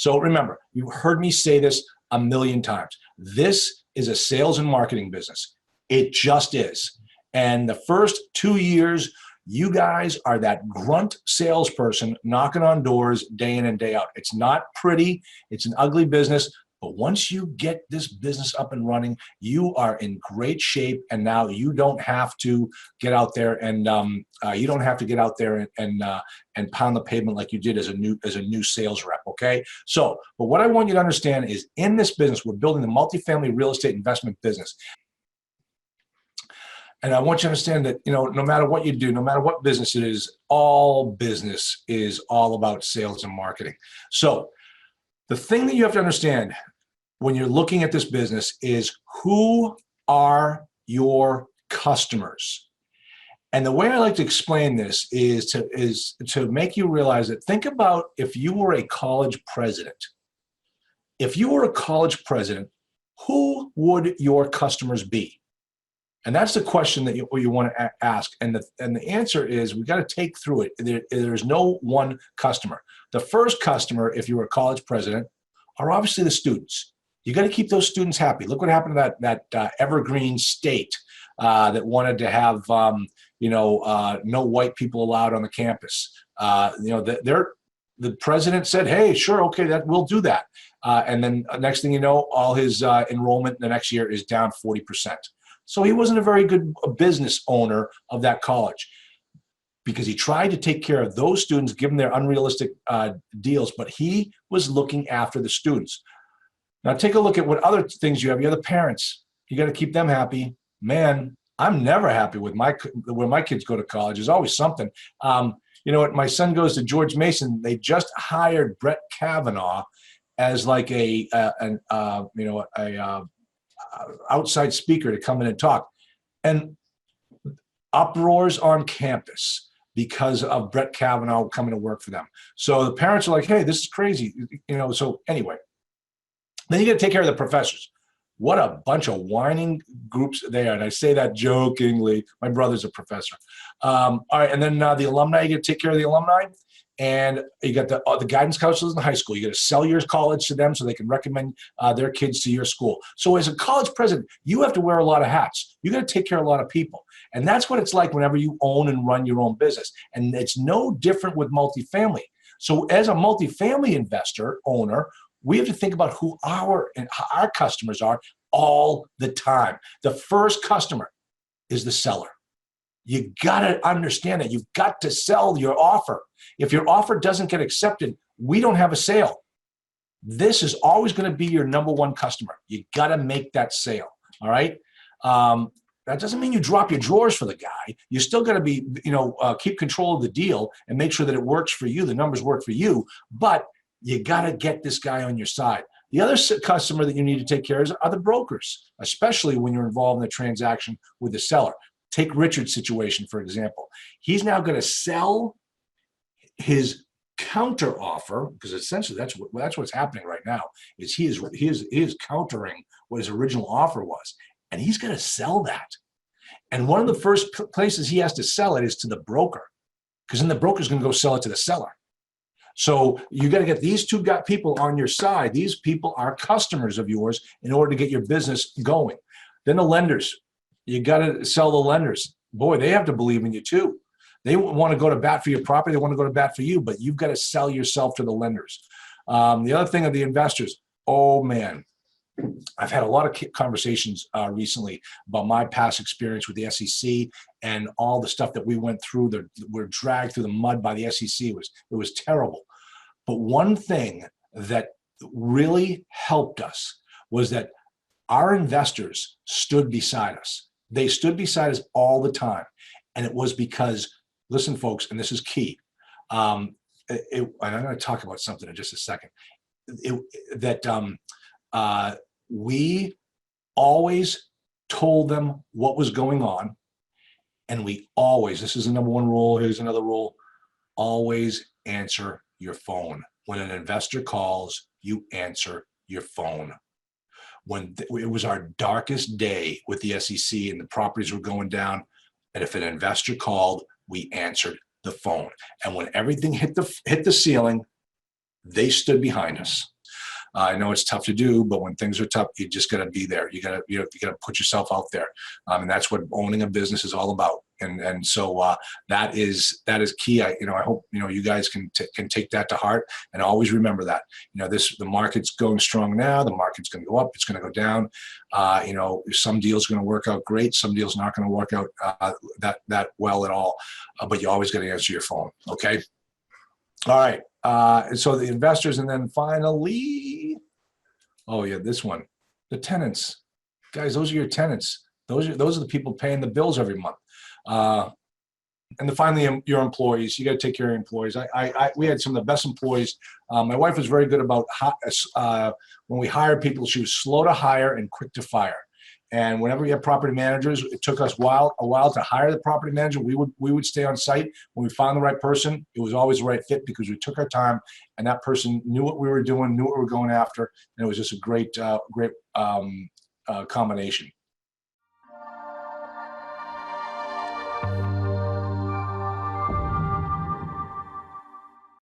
So remember, you've heard me say this a million times. This is a sales and marketing business. It just is. And the first 2 years, you guys are that grunt salesperson knocking on doors day in and day out. It's not pretty. It's an ugly business. But once you get this business up and running, you are in great shape. And now you don't have to get out there and and pound the pavement like you did as a new sales rep. Okay. So, but what I want you to understand is in this business, we're building the multifamily real estate investment business. And I want you to understand that, no matter what you do, no matter what business it is, all business is all about sales and marketing. So the thing that you have to understand when you're looking at this business is who are your customers? And the way I like to explain this is to make you realize that think about if you were a college president. If you were a college president, who would your customers be? And that's the question that you want to ask. And the answer is we got to take through it. There's no one customer. The first customer, if you were a college president, are obviously the students. You got to keep those students happy. Look what happened to that evergreen state that wanted to have no white people allowed on the campus. The president said, "Hey, sure, okay, we'll do that." And then next thing you know, all his enrollment the next year is down 40%. So he wasn't a very good business owner of that college because he tried to take care of those students, give them their unrealistic deals, but he was looking after the students. Now take a look at what other things you have. You have the parents. You got to keep them happy. Man, I'm never happy with where my kids go to college. There's always something. You know what? My son goes to George Mason. They just hired Brett Kavanaugh as like an outside speaker to come in and talk, and uproars on campus because of Brett Kavanaugh coming to work for them. So the parents are like, "Hey, this is crazy," So anyway, then you got to take care of the professors. What a bunch of whining groups they are. And I say that jokingly. My brother's a professor. All right, and then the alumni, you got to take care of the alumni. And you got the guidance counselors in the high school. You got to sell your college to them so they can recommend their kids to your school. So as a college president, you have to wear a lot of hats. You got to take care of a lot of people. And that's what it's like whenever you own and run your own business. And it's no different with multifamily. So as a multifamily investor, owner, we have to think about who our customers are all the time. The first customer is the seller. You got to understand that you've got to sell your offer. If your offer doesn't get accepted, we don't have a sale. This is always going to be your number one customer. You got to make that sale. All right. That doesn't mean you drop your drawers for the guy. You still got to be, keep control of the deal and make sure that it works for you. The numbers work for you, but you got to get this guy on your side. The other customer that you need to take care of are the brokers, especially when you're involved in the transaction with the seller. Take Richard's situation, for example. He's now going to sell his counter offer, because essentially that's what's happening right now, is he is countering what his original offer was, and he's going to sell that. And one of the first places he has to sell it is to the broker, because then the broker's going to go sell it to the seller. So you got to get these two people on your side. These people are customers of yours in order to get your business going. Then the lenders. You got to sell the lenders. Boy, they have to believe in you too. They want to go to bat for your property. They want to go to bat for you, but you've got to sell yourself to the lenders. The other thing are the investors. Oh man, I've had a lot of conversations recently about my past experience with the SEC and all the stuff that we went through. We're dragged through the mud by the SEC. It was terrible. But one thing that really helped us was that our investors stood beside us. They stood beside us all the time. And it was because, listen, folks, and this is key. And I'm going to talk about something in just a second. We always told them what was going on. And we always, this is the number one rule, here's another rule, always answer your phone. When an investor calls, you answer your phone. When it was our darkest day with the SEC and the properties were going down, and if an investor called, we answered the phone. And when everything hit the ceiling, They stood behind us. I know it's tough to do, but when things are tough, you just got to be there. You got to put yourself out there, and that's what owning a business is all about. And so that is key. I hope you guys can take that to heart and always remember that. The market's going strong now. The market's going to go up. It's going to go down. Some deals are going to work out great. Some deals not going to work out that well at all. But you always got to answer your phone. Okay. All right. And so the investors, and then finally, oh yeah, this one, the tenants, guys. Those are your tenants. Those are the people paying the bills every month. And then finally, your employees. You got to take care of your employees. We had some of the best employees. My wife was very good about when we hired people. She was slow to hire and quick to fire. And whenever we had property managers, it took us a while to hire the property manager. We would stay on site. When we found the right person, it was always the right fit because we took our time, and that person knew what we were doing, knew what we were going after, and it was just a great combination.